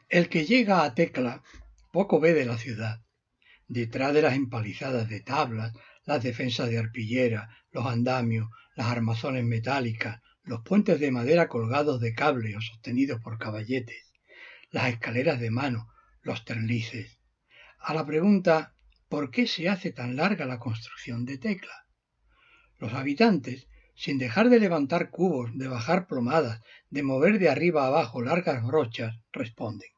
El que llega a Tecla poco ve de la ciudad. Detrás de las empalizadas de tablas, las defensas de arpillera, los andamios, las armazones metálicas, los puentes de madera colgados de cable o sostenidos por caballetes, las escaleras de mano, los terlices. A la pregunta ¿por qué se hace tan larga la construcción de Tecla? Los habitantes, sin dejar de levantar cubos, de bajar plomadas, de mover de arriba a abajo largas brochas, responden: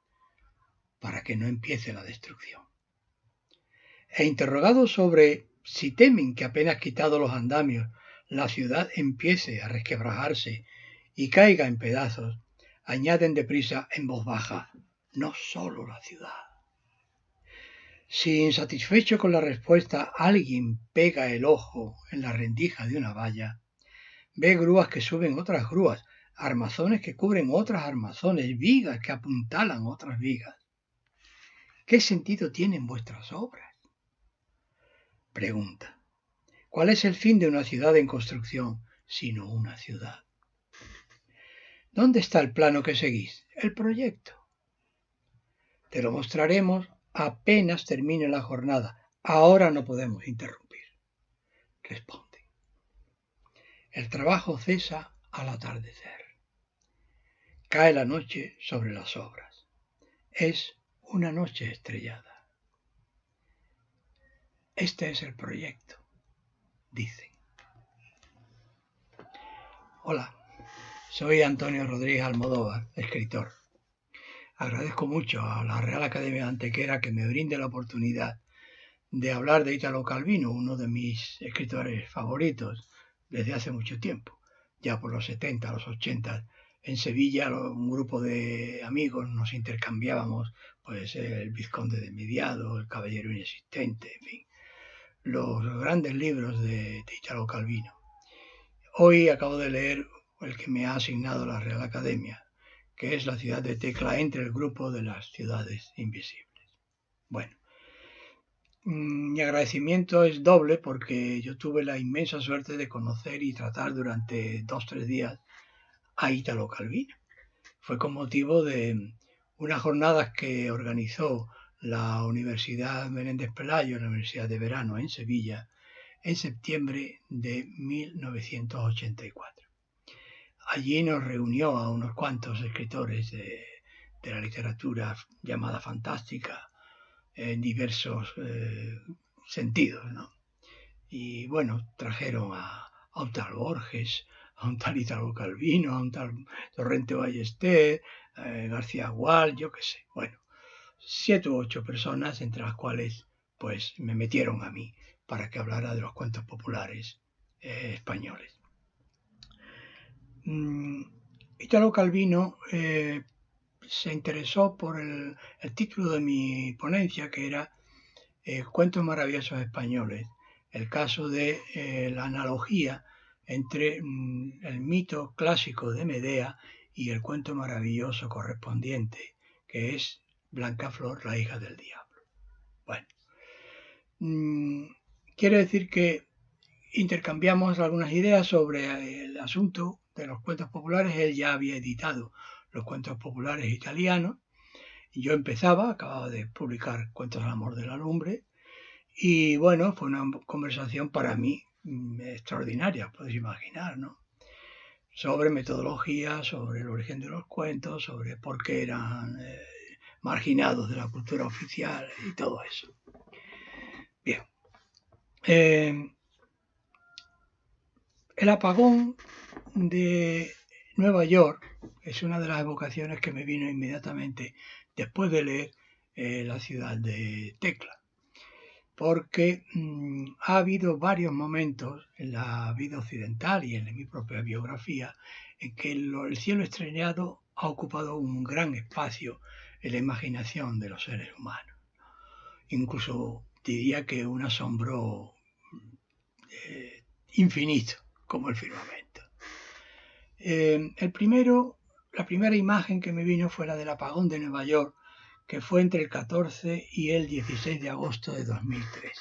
para que no empiece la destrucción. E interrogados sobre si temen que apenas quitados los andamios, la ciudad empiece a resquebrajarse y caiga en pedazos, añaden deprisa en voz baja: no solo la ciudad. Si insatisfecho con la respuesta alguien pega el ojo en la rendija de una valla, ve grúas que suben otras grúas, armazones que cubren otras armazones, vigas que apuntalan otras vigas. ¿Qué sentido tienen vuestras obras? Pregunta: ¿cuál es el fin de una ciudad en construcción sino una ciudad? ¿Dónde está el plano que seguís? El proyecto. Te lo mostraremos apenas termine la jornada. Ahora no podemos interrumpir. Responde. El trabajo cesa al atardecer. Cae la noche sobre las obras. Es una noche estrellada. Este es el proyecto, dicen. Hola, soy Antonio Rodríguez Almodóvar, escritor. Agradezco mucho a la Real Academia de Antequera que me brinde la oportunidad de hablar de Italo Calvino, uno de mis escritores favoritos desde hace mucho tiempo, ya por los 70, los 80. En Sevilla un grupo de amigos nos intercambiábamos pues el Vizconde de Mediado, el Caballero Inexistente, en fin, los grandes libros de Italo Calvino. Hoy acabo de leer el que me ha asignado la Real Academia, que es La ciudad de Tecla, entre el grupo de las ciudades invisibles. Bueno, mi agradecimiento es doble porque yo tuve la inmensa suerte de conocer y tratar durante 2-3 días a Italo Calvino. Fue con motivo de unas jornadas que organizó la Universidad Menéndez Pelayo, la Universidad de Verano en Sevilla, en septiembre de 1984. Allí nos reunió a unos cuantos escritores de la literatura llamada fantástica en diversos sentidos, ¿no? Y bueno, trajeron a un tal Borges, a un tal Italo Calvino, a un tal Torrente Ballester, García Gual, yo qué sé. Bueno, 7 u 8 personas, entre las cuales pues me metieron a mí para que hablara de los cuentos populares españoles. Italo Calvino se interesó por el título de mi ponencia, que era Cuentos maravillosos españoles, el caso de la analogía entre el mito clásico de Medea y el cuento maravilloso correspondiente, que es Blancaflor, la hija del diablo. Bueno, quiere decir que intercambiamos algunas ideas sobre el asunto de los cuentos populares. Él ya había editado los cuentos populares italianos y yo acababa de publicar Cuentos del amor de la lumbre, y bueno, fue una conversación para mí extraordinaria, podéis imaginar, ¿no? Sobre metodología, sobre el origen de los cuentos, sobre por qué eran marginados de la cultura oficial y todo eso. Bien. El apagón de Nueva York es una de las evocaciones que me vino inmediatamente después de leer La ciudad de Tecla, porque ha habido varios momentos en la vida occidental y en mi propia biografía en que el cielo estrellado ha ocupado un gran espacio en la imaginación de los seres humanos. Incluso diría que un asombro infinito, como el firmamento. La primera imagen que me vino fue la del apagón de Nueva York, que fue entre el 14 y el 16 de agosto de 2003.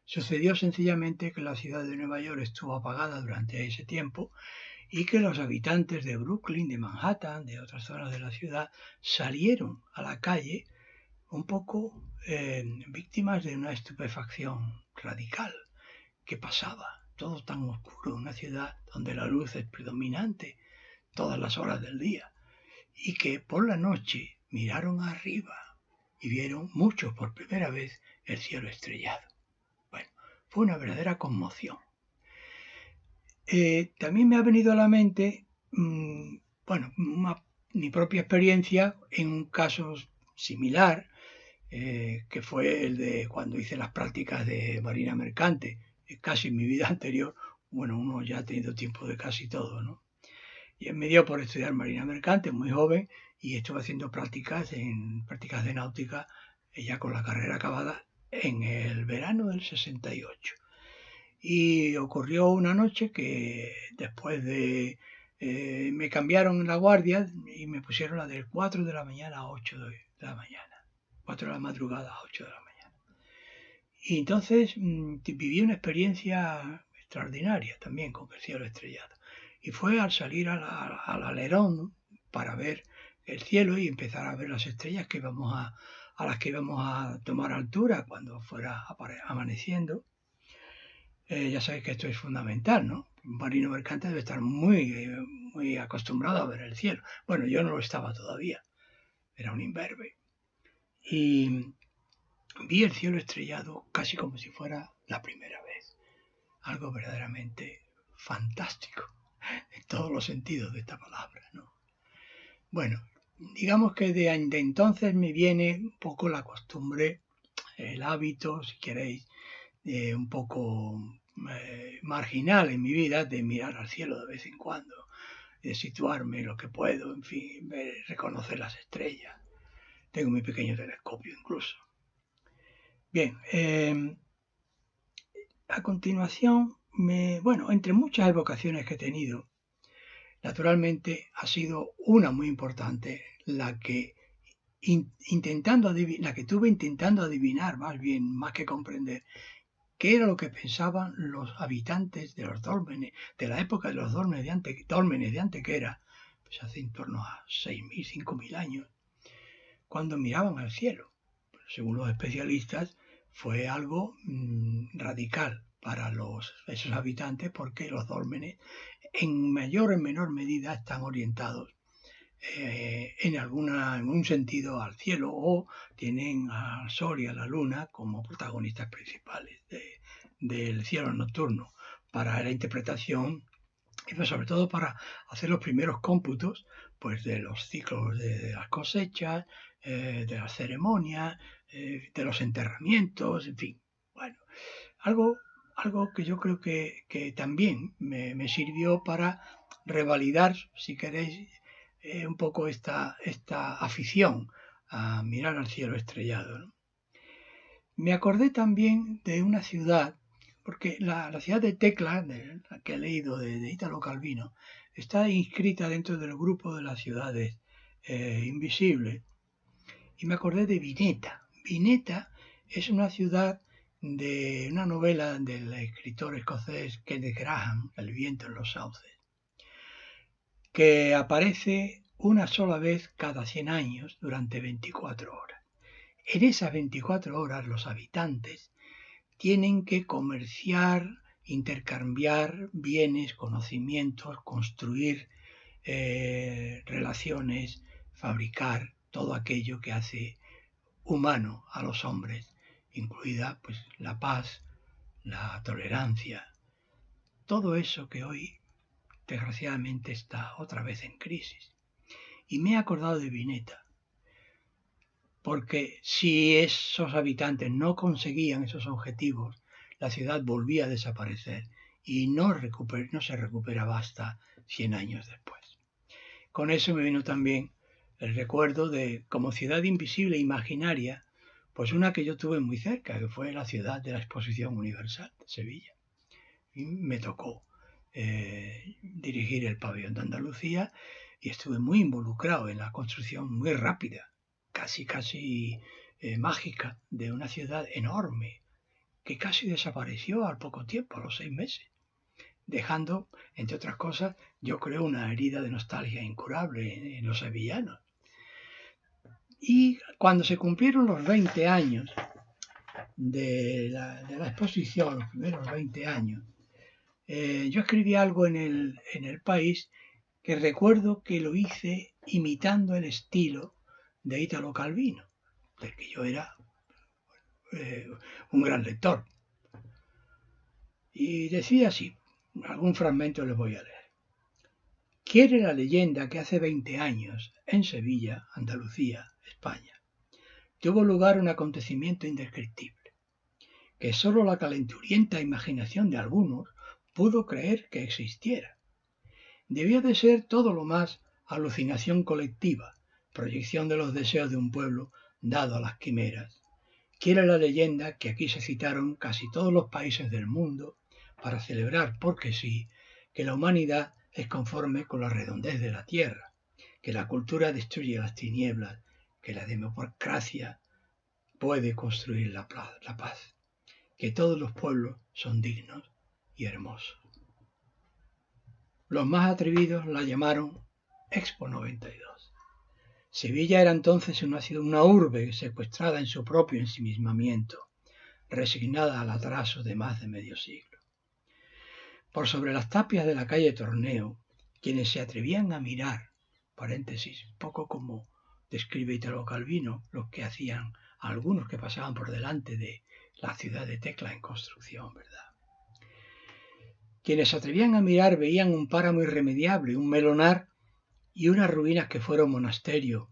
Sucedió sencillamente que la ciudad de Nueva York estuvo apagada durante ese tiempo y que los habitantes de Brooklyn, de Manhattan, de otras zonas de la ciudad, salieron a la calle un poco víctimas de una estupefacción radical. ¿Qué pasaba? Todo tan oscuro, una ciudad donde la luz es predominante todas las horas del día, y que por la noche miraron arriba y vieron muchos por primera vez el cielo estrellado. Bueno, fue una verdadera conmoción. También me ha venido a la mente, mi propia experiencia en un caso similar, que fue el de cuando hice las prácticas de marina mercante, casi en mi vida anterior. Bueno, uno ya ha tenido tiempo de casi todo, ¿no? Y me dio por estudiar marina mercante, muy joven, y estuve haciendo prácticas de náutica, ya con la carrera acabada, en el verano del 68. Y ocurrió una noche que después de... me cambiaron la guardia y me pusieron la del 4 de la mañana a 8 de la mañana. 4 de la madrugada a 8 de la mañana. Y entonces viví una experiencia extraordinaria también con el cielo estrellado. Y fue al salir al alerón para ver el cielo y empezar a ver las estrellas a las que íbamos a tomar altura cuando fuera amaneciendo. Ya sabéis que esto es fundamental, ¿no? Un marino mercante debe estar muy acostumbrado a ver el cielo. Bueno, yo no lo estaba todavía, era un imberbe. Y vi el cielo estrellado casi como si fuera la primera vez. Algo verdaderamente fantástico, en todos los sentidos de esta palabra, ¿no? Bueno, digamos que de entonces me viene un poco la costumbre, el hábito, si queréis, un poco marginal en mi vida de mirar al cielo de vez en cuando, de situarme lo que puedo, en fin, reconocer las estrellas. Tengo mi pequeño telescopio incluso. Bien, a continuación, entre muchas evocaciones que he tenido, naturalmente ha sido una muy importante la que tuve intentando adivinar, más que comprender, qué era lo que pensaban los habitantes de los dólmenes, de la época de los dólmenes de Antequera, pues hace en torno a 6.000, 5.000 años, cuando miraban al cielo. Según los especialistas, fue algo radical para esos habitantes, porque los dólmenes en mayor o en menor medida están orientados en un sentido al cielo, o tienen al sol y a la luna como protagonistas principales del cielo nocturno para la interpretación y pues sobre todo para hacer los primeros cómputos pues de los ciclos de las cosechas, de las ceremonias, de los enterramientos, en fin. Bueno, algo que yo creo que también me sirvió para revalidar, si queréis, un poco esta afición a mirar al cielo estrellado, ¿no? Me acordé también de una ciudad, porque la ciudad de Tecla, la que he leído de Italo Calvino, está inscrita dentro del grupo de las ciudades invisibles. Y me acordé de Vineta. Vineta es una ciudad de una novela del escritor escocés Kenneth Grahame, El viento en los sauces, que aparece una sola vez cada 100 años durante 24 horas. En esas 24 horas los habitantes tienen que comerciar, intercambiar bienes, conocimientos, construir relaciones, fabricar todo aquello que hace humano a los hombres, incluida pues la paz, la tolerancia, todo eso que hoy desgraciadamente está otra vez en crisis. Y me he acordado de Vineta, porque si esos habitantes no conseguían esos objetivos, la ciudad volvía a desaparecer y no se recuperaba hasta 100 años después. Con eso me vino también el recuerdo de, como ciudad invisible e imaginaria, pues una que yo tuve muy cerca, que fue la ciudad de la Exposición Universal de Sevilla. Y me tocó dirigir el pabellón de Andalucía y estuve muy involucrado en la construcción muy rápida, casi mágica, de una ciudad enorme que casi desapareció al poco tiempo, a los 6 meses. dejando, entre otras cosas, yo creo una herida de nostalgia incurable en los sevillanos. Y cuando se cumplieron los 20 años de la exposición, los primeros 20 años, yo escribí algo en el País que recuerdo que lo hice imitando el estilo de Italo Calvino, del que yo era un gran lector. Y decía así, algún fragmento les voy a leer. Quiere la leyenda que hace 20 años, en Sevilla, Andalucía, España, tuvo lugar un acontecimiento indescriptible, que sólo la calenturienta imaginación de algunos pudo creer que existiera. Debió de ser todo lo más alucinación colectiva, proyección de los deseos de un pueblo dado a las quimeras. Quiere la leyenda que aquí se citaron casi todos los países del mundo para celebrar, porque sí, que la humanidad es conforme con la redondez de la tierra, que la cultura destruye las tinieblas, que la democracia puede construir la paz, que todos los pueblos son dignos y hermosos. Los más atrevidos la llamaron Expo 92. Sevilla era entonces una urbe secuestrada en su propio ensimismamiento, resignada al atraso de más de medio siglo. Por sobre las tapias de la calle Torneo, quienes se atrevían a mirar, paréntesis, poco como describe Italo Calvino, lo que hacían algunos que pasaban por delante de la ciudad de Tecla en construcción, ¿verdad? Quienes se atrevían a mirar veían un páramo irremediable, un melonar y unas ruinas que fueron monasterio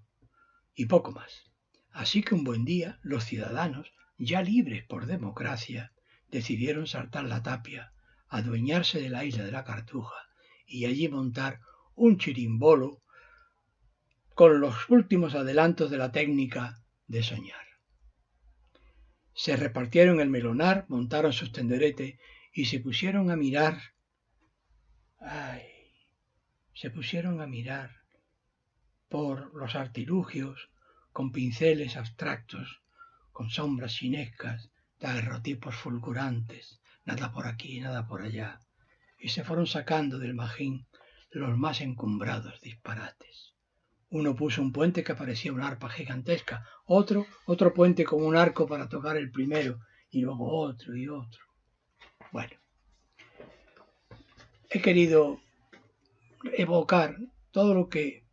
y poco más. Así que un buen día los ciudadanos, ya libres por democracia, decidieron saltar la tapia, adueñarse de la isla de la Cartuja y allí montar un chirimbolo con los últimos adelantos de la técnica de soñar. Se repartieron el melonar, montaron sus tenderetes y se pusieron a mirar. Se pusieron a mirar por los artilugios con pinceles abstractos, con sombras chinescas, daguerrotipos fulgurantes, nada por aquí, nada por allá, y se fueron sacando del magín los más encumbrados disparates. Uno puso un puente que parecía una arpa gigantesca, otro puente como un arco para tocar el primero, y luego otro y otro. Bueno, he querido evocar todo lo que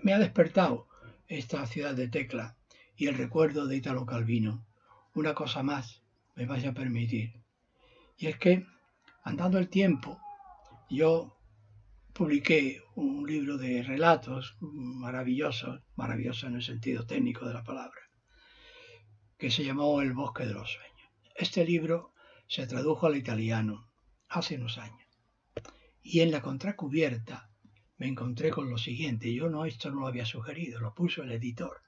me ha despertado esta ciudad de Tecla y el recuerdo de Italo Calvino. Una cosa más me vais a permitir, y es que, andando el tiempo, yo publiqué un libro de relatos maravilloso en el sentido técnico de la palabra, que se llamó El bosque de los sueños. Este libro se tradujo al italiano hace unos años, y en la contracubierta me encontré con lo siguiente. Esto no lo había sugerido, lo puso el editor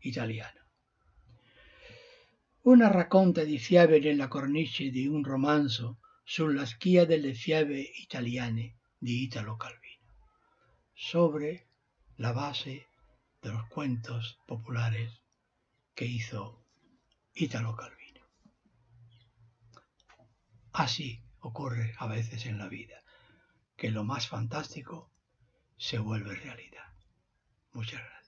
italiano. Una racconta di fiabe nella cornice di un romanzo sulla scia delle fiabe italiane di Italo Calvino, sobre la base de los cuentos populares que hizo Italo Calvino. Así ocurre a veces en la vida, que lo más fantástico se vuelve realidad. Muchas gracias.